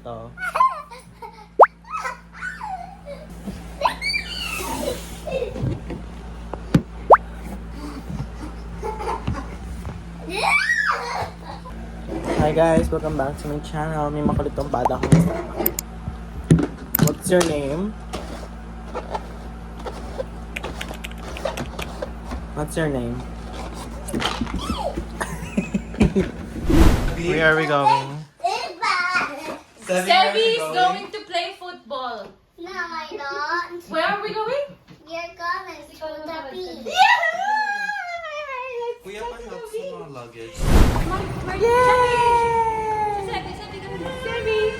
to. Hi guys, welcome back to my channel. May makulitong bata akong kasama. What's your name? What's your name? Where are we going? Sebi is going to play football. No, I don't. Where are we going? You're going to the beach. Kuya pa help sa mga luggage. Yay! Sebi, come here.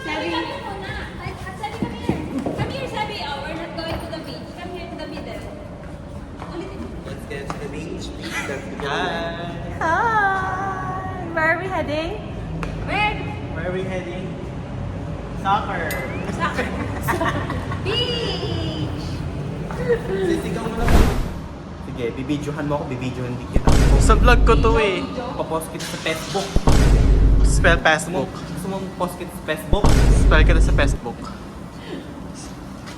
Sebi, come here. Come here, Sebi. Oh, we're not going to the beach. Come here to the middle. Let's get to the beach. Hi! Hi. Where are we heading? Where are we heading? Soccer! Beach. Sisigaw mo na po. Sige, bibidyohan mo ako, bibidyohan din kita. Sa vlog ko to eh. Papost kita sa Facebook. Spell Facebook. Gusto mong post kita sa Facebook? Spell ka na sa Facebook.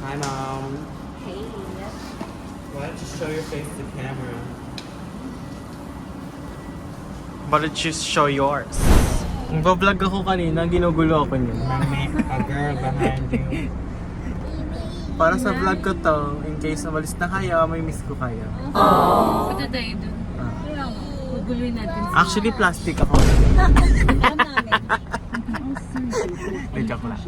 Hi, Mom. Hey. Why don't you show your face to the camera? Why don't you show yours? Nagbablog ako kanina, ginugulo ako niyo. Make a girl behind you. Para sa vlog ko to, in case umalis na kayo, may miss ko kayo. Punta tayo dun. Guguluin natin. Actually, plastic ako. Hindi, joke lang.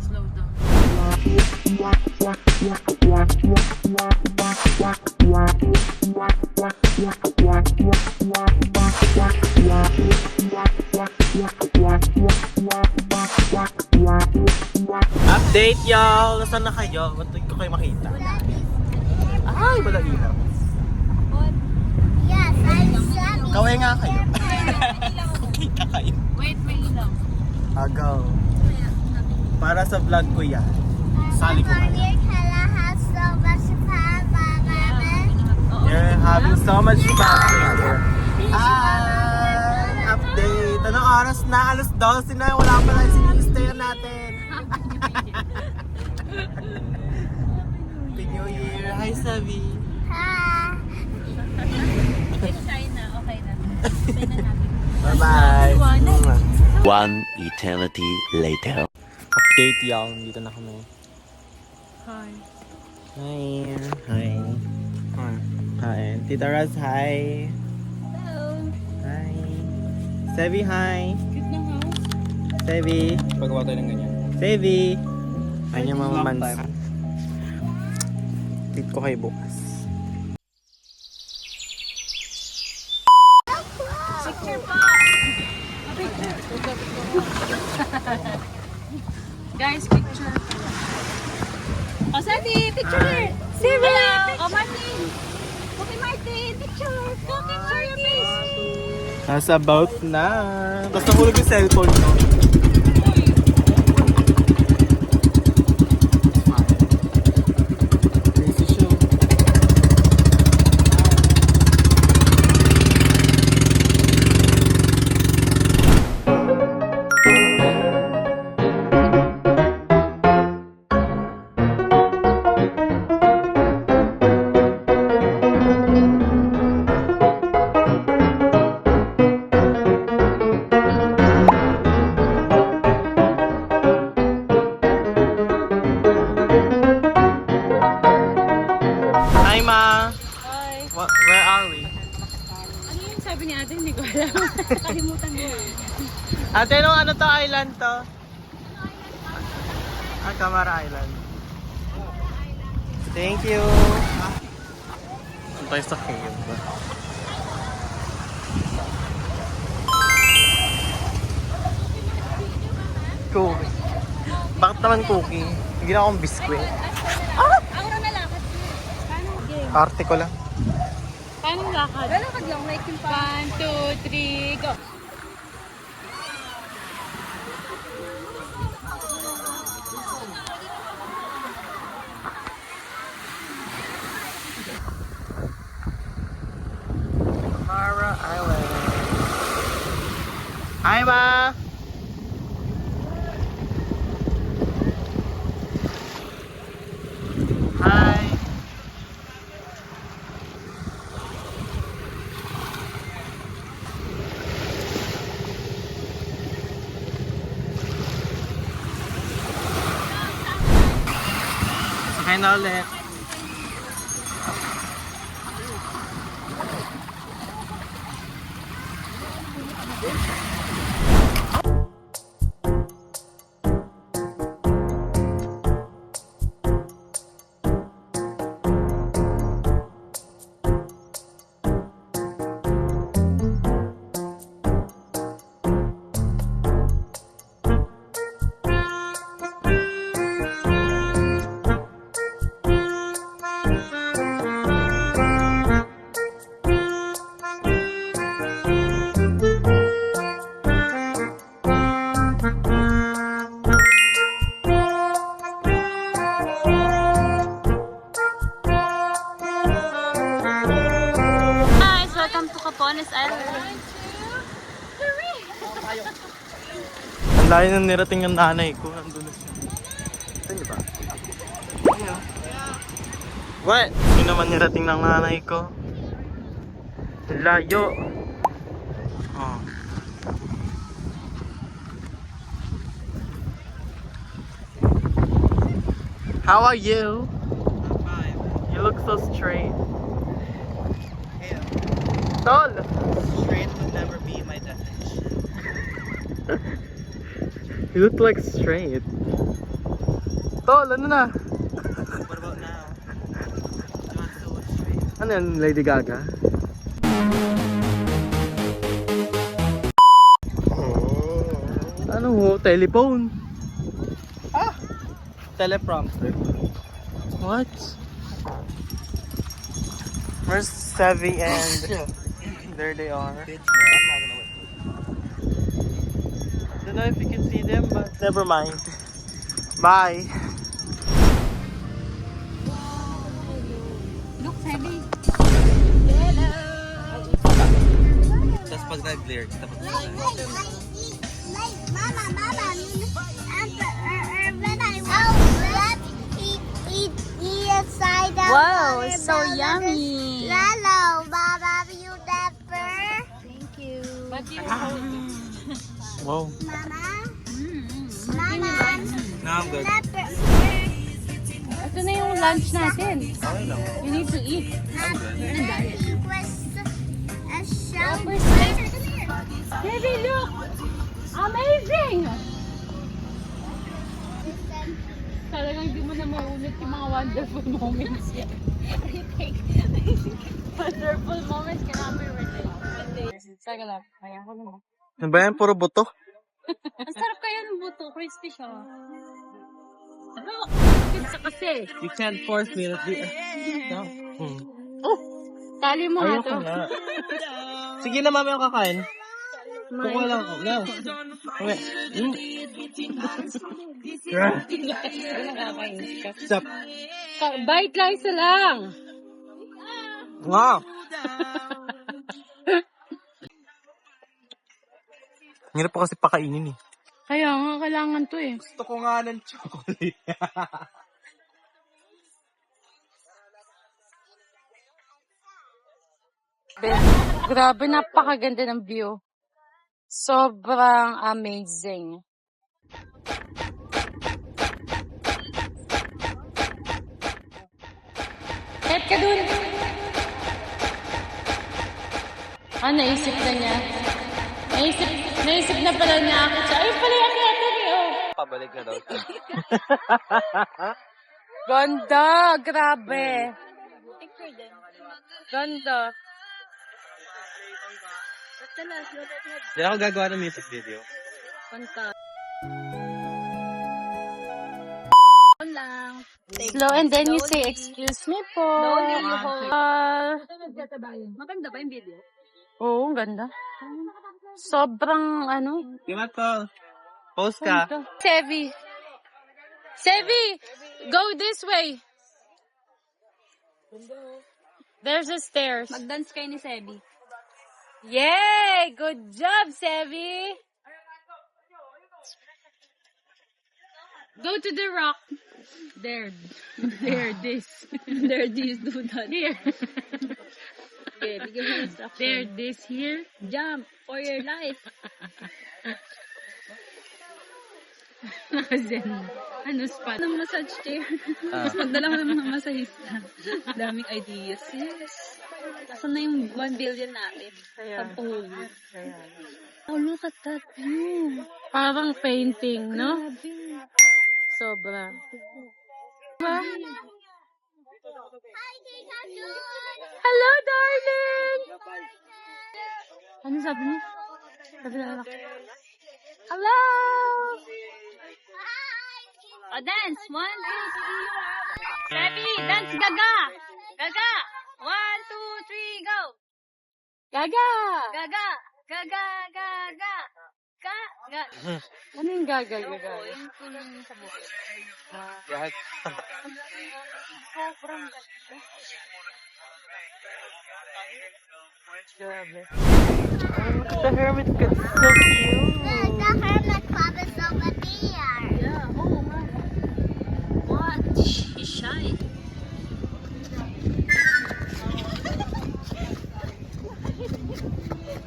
Slow down. Update y'all! Nasaan na kayo? Ba't ko kayo makita? Ay, wala ilaw. Yes, I'm Sammy. Kaway nga kayo. Kita kayo. Wait, may ilaw. Agaw. Para sa vlog ko yan. Sali ko kayo. Your color has so much fun, Mama. You're having so much fun here. Hi! Update! Anong oras na? Alas 12 na. Wala pa lang sinilistayan natin. Happy New Year! Hi, Sabi! Hi. China, okay na. Okay na natin. Bye-bye! One eternity later. Update y'all, dito na kami. Hi. Hi. Hi. Hi. Tita Raz, hi. Hello. Hi. Sevi, hi. Cute na house. Sevi. Pagawa tayo ng ganyan. Sevi. Ayun yung mga Long mans. time. Date ko kayo bukas. Picture pa. Guys, picture. Oh, Sandy, picture here. Siri, oh, Martin. Okay, Martin, picture. Go, picture your face. Nasa about na. Tapos nahulog yung cellphone ko. Crazy show. Where are we? Ano yung sabi ni ate? Hindi ko alam. Nakalimutan mo. Ate, ano to island to? Camara Island. Thank you. Doon tayo sa cave. Cookie. Bakit naman cookie? Hindi na akong biskwit. Ako na nalakad. Paano game? Arte ko lang. Paano lakad? Lalakad lang. Like yung 1, 2, 3, go. Mara Island. Hi, Ma! Hi! Sakay na ulit. Guys, welcome to Capones Island. Ang layo nang nirating ng nanay ko. Nandun na siya. Ito niyo ba? Ano? What? Hindi naman nirating ng nanay ko. Ang layo. Oh. How are you? You look so straight. Tol! Straight would never be my definition. You look like straight. Tol, ano na? What about now? I'm not so straight. Ano yan, Lady Gaga? Ano ho? Telephone? Teleprompter. What? Where's Savvy and... There they are. Bitch, no, I'm not gonna wait. Don't know if you can see them, but never mind. Bye. Look, heavy. Tapos pag nag-lyrics, tapos Mama, when I eat inside the Wow, water it's so bottle. yummy. Hello, Mama, you never. Thank you. But you Wow. Mama, Mm-hmm. Mama, No, I'm good. never. Ito na yung lunch natin. Okay lang. You need to eat. I'm good. It was a show. Heavy, look! Amazing! Talagang hindi mo na maulit yung mga wonderful moments. Wonderful moments cannot be written. Teka lang, kaya ko naman. Ano ba yan? Puro buto? Ang sarap kaya ng buto, crispy siya. Ano? Pizza kasi. You can't force me to do no. Tali mo nga Ayoko to. nga. Sige na, mami, ako kakain. Kukuha lang ako. No. Okay. Stop. Bite lang isa lang. Nga. Hirap pa kasi pakainin eh. Kaya nga, kailangan to eh. Gusto ko nga ng chocolate. Grabe, napakaganda ng view. Sobrang amazing. Kahit ka dun. Naisip na niya. Naisip na pala niya ako. Ay, pala yung akyatan niyo. Pabalik na daw. Ganda, grabe. Ganda. Hindi ako gagawa ng music video. Kanta. Slow and then you say, excuse me po. Maganda ba yung video? Oo, ganda. Sobrang ano. Di ba to? Post ka. Sevi. Sevi! Go this way. There's a stairs. Mag-dance kayo ni Sevi. Yay! Good job, Sevi! Go to the rock. There. There, this. There, this. Do that. Here. Okay, bigyan mo yung stuff. There, this, here. Jump for your life. Nakazen. Ano spot? Ng massage chair. Tapos magdala ko ng mga masahista. Daming ideas. Yes. Saan na yung 1 billion natin? Pag-uwi. Oh, look at that view. Parang painting, no? Sobra. Diba? Hello, darling! Ano sabi niya? Sabi na anak. Hello! Oh, dance! 1, 2, 3. Sevi, dance gaga! Gaga! 1, 2, 3, go! Gaga! Gaga! Gaga! Gaga! Gaga! Ano yung gaga? Gaga? Yung kulong sa buhay. Yes. Sobrang ganda. Grabe. The hermit crab is so cute. The hermit crab is over there. Yeah, oh my. What? She's shy.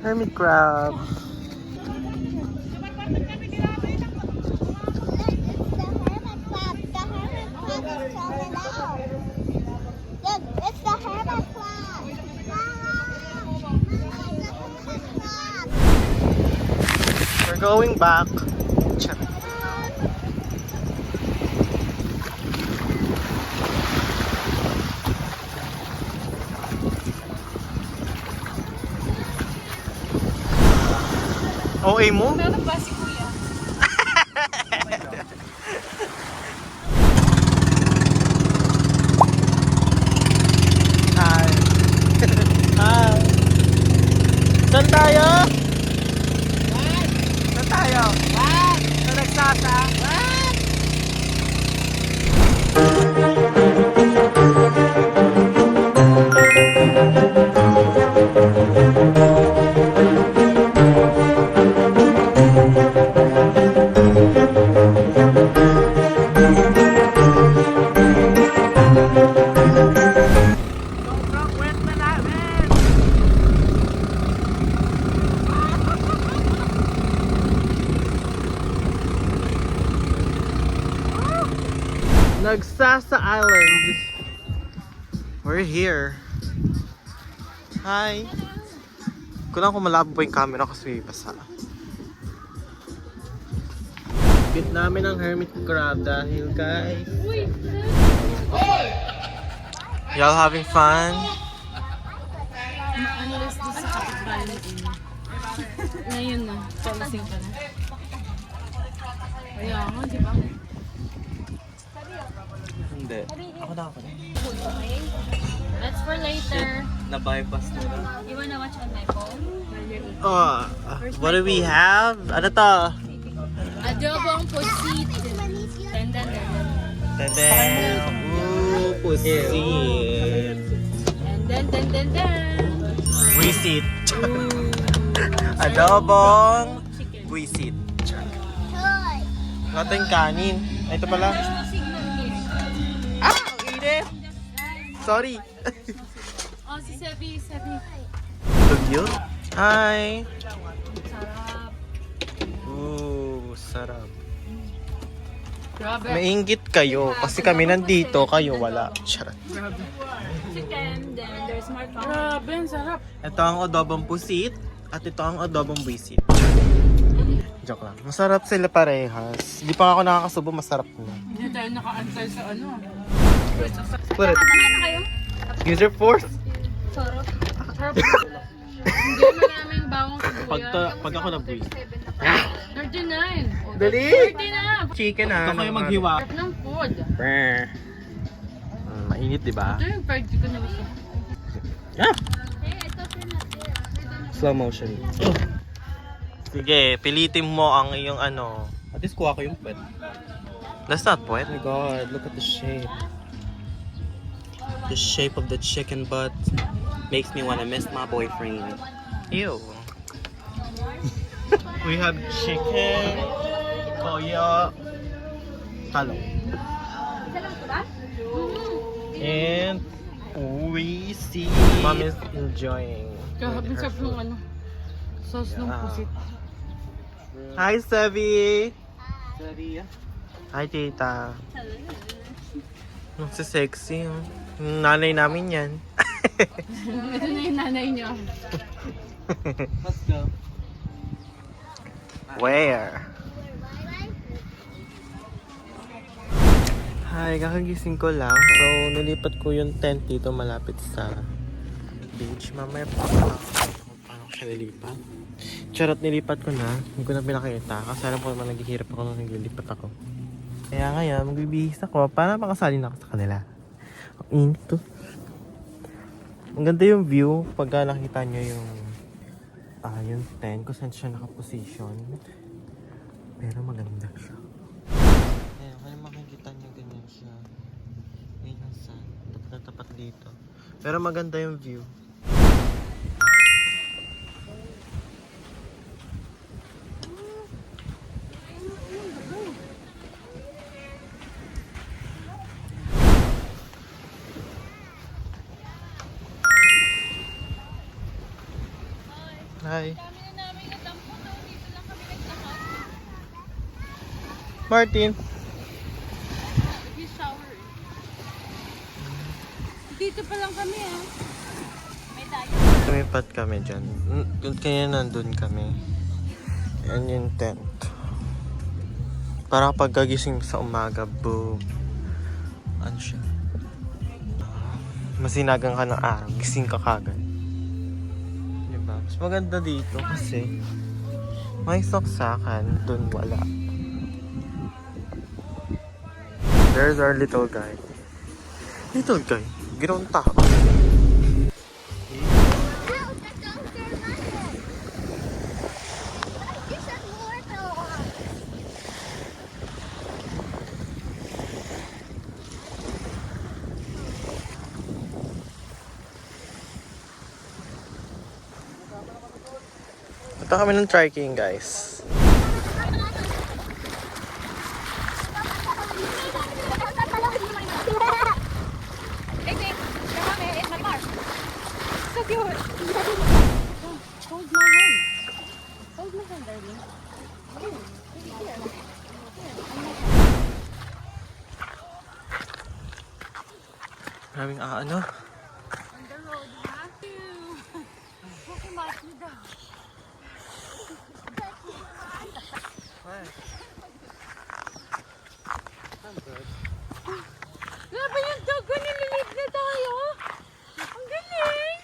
Hermit crab. It's the hermit crab. We're going back. Check. OA mo? Meron ba si Kuya? Hi. Hi. Saan tayo? Saan tayo? Sa nagsasa? Sobrang wet na namin! Nagsasa Island. We're here. Hi. Kulang ko malabo pa yung camera kasi may basa. Bit namin ang hermit crab dahil guys. Y'all having fun? Unless this sa kapitbahay ngayon na, palasing ka na. Kaya nga, di ba? Hindi. Ako na. That's for later. Na-bypass na lang. You wanna watch on my phone? What do we have? Ano to? Adobong pusit. Dan, dan, dan. Tadam! Ooh, pusit! And then, Buisit! Adobong buisit. Toy. Ito yung kanin. Ay, ito pala. Ah! Ang init! Sorry! Oh, si Sebi. Look yun. Hi! Sarap. Ooh, sarap. Grabe. Maingit kayo kasi kami nandito, kayo wala. Charot. Chicken, then there's more corn. Grabe, ang sarap. Ito ang adobong pusit at ito ang adobong buisit. Joke lang. Masarap sila parehas. Hindi pa ako nakakasubo, masarap na. Hindi tayo nakaantay sa ano. Put it. Ano kayo? User force. Sarap. Sarap. Hindi maraming bawang sibuyas. Pag ako nag-buwi. 39. Dali! 40 na. Chicken ah. Ito kayo maghiwa. Sarap ng food. Mainit, di ba? Ito yung fried chicken na gusto. Slow motion. Sige, pilitin mo ang iyong ano. At least kuha ko yung pet. That's not wet. Oh my god, look at the shape. The shape of the chicken butt makes me wanna miss my boyfriend. Ew. We have chicken, toyo, talong. And we see Mom is enjoying. Kahapin sa yung ano, sauce ng pusit. Hi, Sevi! Sorry. Hi, tita. Sexy. Yung nanay namin yan. Ito na yung nanay niyo. Let's go. Where? Hi, kakagising ko lang. So, nilipat ko yung tent dito malapit sa beach. Mamaya pa paano ko siya nilipat. Charot, nilipat ko na. Hindi ko na pinakita. Kasi alam ko naman naghihirap ako nung naglilipat ako. Kaya ngayon, magbibihis ako para makasali na ako sa kanila. Ang init to. Ang ganda yung view pagka nakita nyo yung tent kung saan siya nakaposition. Pero maganda siya. Ayan, kaya makikita nyo ganyan siya. Ayan yung sun. Tapat dito. Pero maganda yung view. Hi. Martin. Dito pa lang kami ah. Tumipat kami dyan. Kaya nandun kami. Yan yung tent. Para kapag gagising sa umaga, boom. Ano siya? Masinagang ka ng araw. Gising ka kagad. Diba? Mas maganda dito kasi may saksakan. Dun wala. There's our little guy. Little guy? Ginoong tao. Punta kami ng trekking, guys. So cute. Hold my hand. Hold my hand, darling. Maraming ano? On the road, Matthew. Okay, Matthew daw. Grabe yung dog ko, nililid na tayo. Ang galing.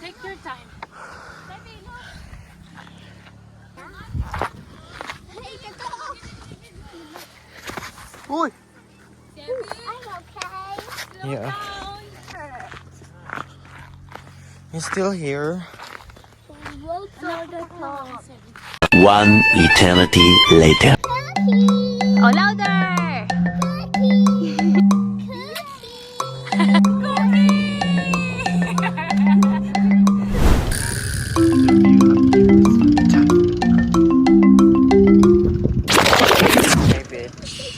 Take your time. Uy! I'm okay. Yeah. You still here? We'll throw the phone. One eternity later. Oh, louder! Hey, bitch.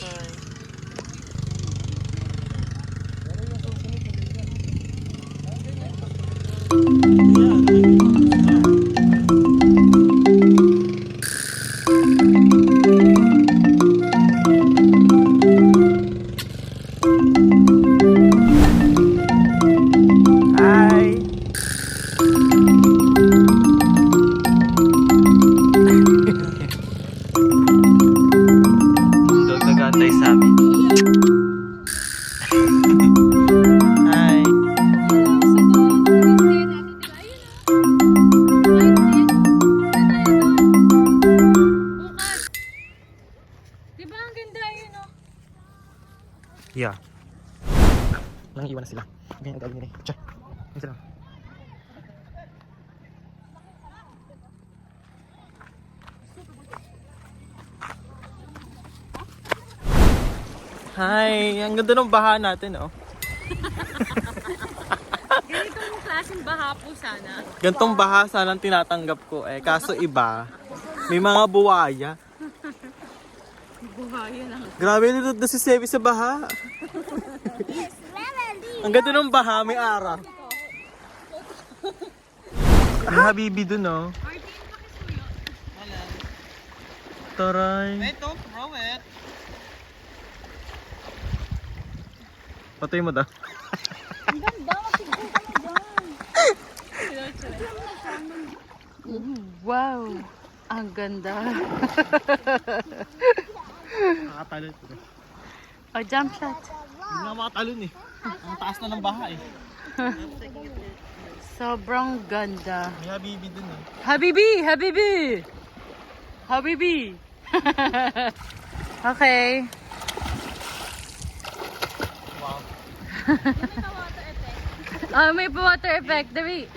Hi. Dog nag-aantay sa amin. Yeah. Nang iwan na sila. Okay, ang gagawin nila. Tcha. Yan sila. Hi! Ang ganda ng baha natin, oh. Ganitong klaseng baha po sana. Gantong baha sana ang tinatanggap ko eh. Kaso iba, may mga buwaya. Buhaya lang. Grabe nito na si Sevi sa baha. Ang ganda ng baha, may araw. May habibi dun, oh. Taray. Wait, don't throw it. Patay mo daw. Wow! Ang ganda. Nakatalon. O, jump shot. Hindi nga makatalon eh. Ang taas na ng baha eh. Sobrang ganda. May habibi dun eh. Habibi! Habibi! Habibi! Okay. Wow. May water effect. Dali.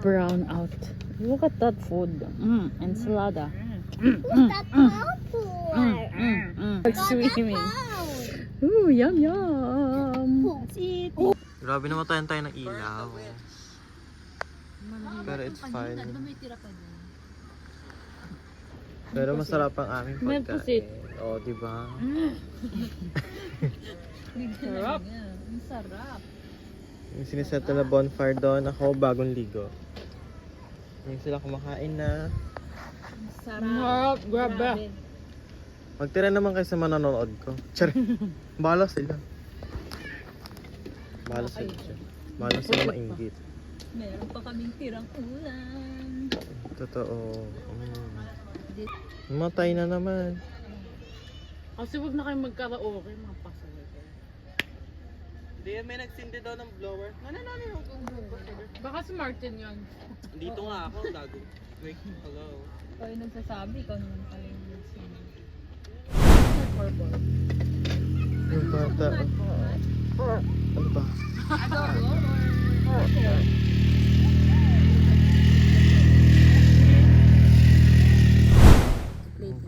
Brown out. Look at that food. Ensalada. That's Swimming. Ooh, yum yum. Grabe naman tayo ng ilaw. Pero it's fine. Pero masarap ang aming May pusit. pagkain. Oo, diba? Sarap. Ang sarap. Yung siniset na bonfire doon, ako bagong ligo. Yung sila kumakain na. Sarap. Grabe. Magtira naman kayo sa manonood ko. Char. Bahala sila. Bahala sila. Bahala sila mainggit. Meron pa kaming tirang ulan. Totoo. Matay na naman. Kasi wag na kayo magkaraoke, mga pasaway ko. Hindi, may nagsindi daw ng blower. Baka si Martin yun. Dito nga ako, gago. Wait, hello. Ikaw yung nagsasabi, ikaw naman pala yung nagsasabi. Yung bata. Ano ba?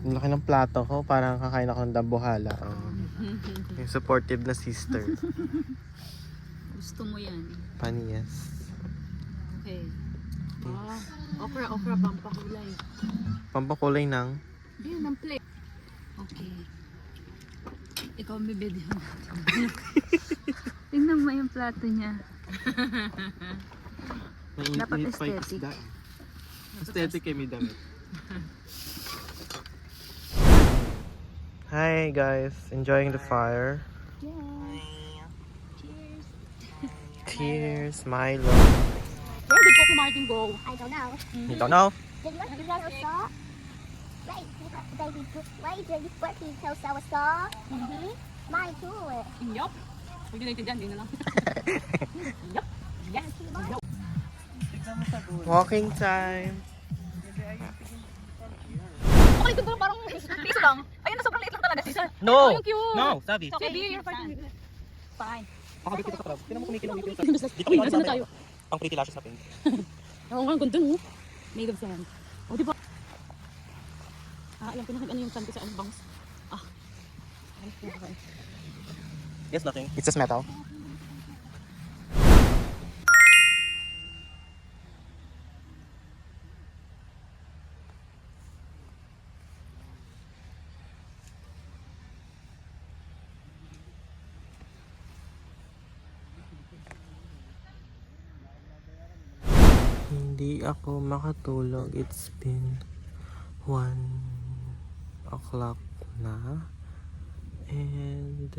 Ang laki ng plato ko, parang kakain ako ng dambuhala. Oh. Yung supportive na sister. Gusto mo yan. Paniyas. Okay. Okra, pampakulay. Pampakulay ng Ayun, ang plate. Okay. Ikaw ang bibidyo natin. Tingnan mo yung plato niya. Dapat aesthetic. Aesthetic kay may damit. Hi guys, enjoying the fire. Cheers, Milo. Where did Coco Martin go? I don't know. You don't know? Did you guys saw? Wait, did you put details that was saw? Mine too. Yup. Huwag yun naintindihan, hindi na lang. Yup. Yes. Walking time. Okay, ito parang piso lang. Ayun na, sobrang liit lang talaga. Sisa. No! Yung cute. No, Sabi. Sabi, you're fighting. Fine. Pakabit kita sa crowd. Tinan mo kumikilang dito. Uy, nasa na tayo? Ang pretty lashes na pink. Oo nga, ganda no? Made of sand. O, diba? Alam ko na ano yung sand ko sa bangs. Yes, nothing. It's just metal. Hindi ako makatulog. It's been 1 o'clock na. And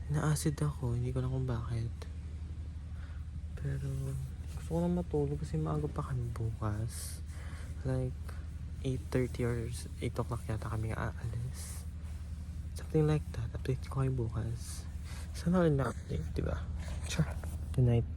na-acid ako. Hindi ko na kung bakit. Pero gusto ko na matulog kasi maaga pa kami bukas. Like 8:30 or 8 o'clock yata kami aalis. Something like that. Update ko kayo bukas. Sana ulit na update, diba? Sure. Good night.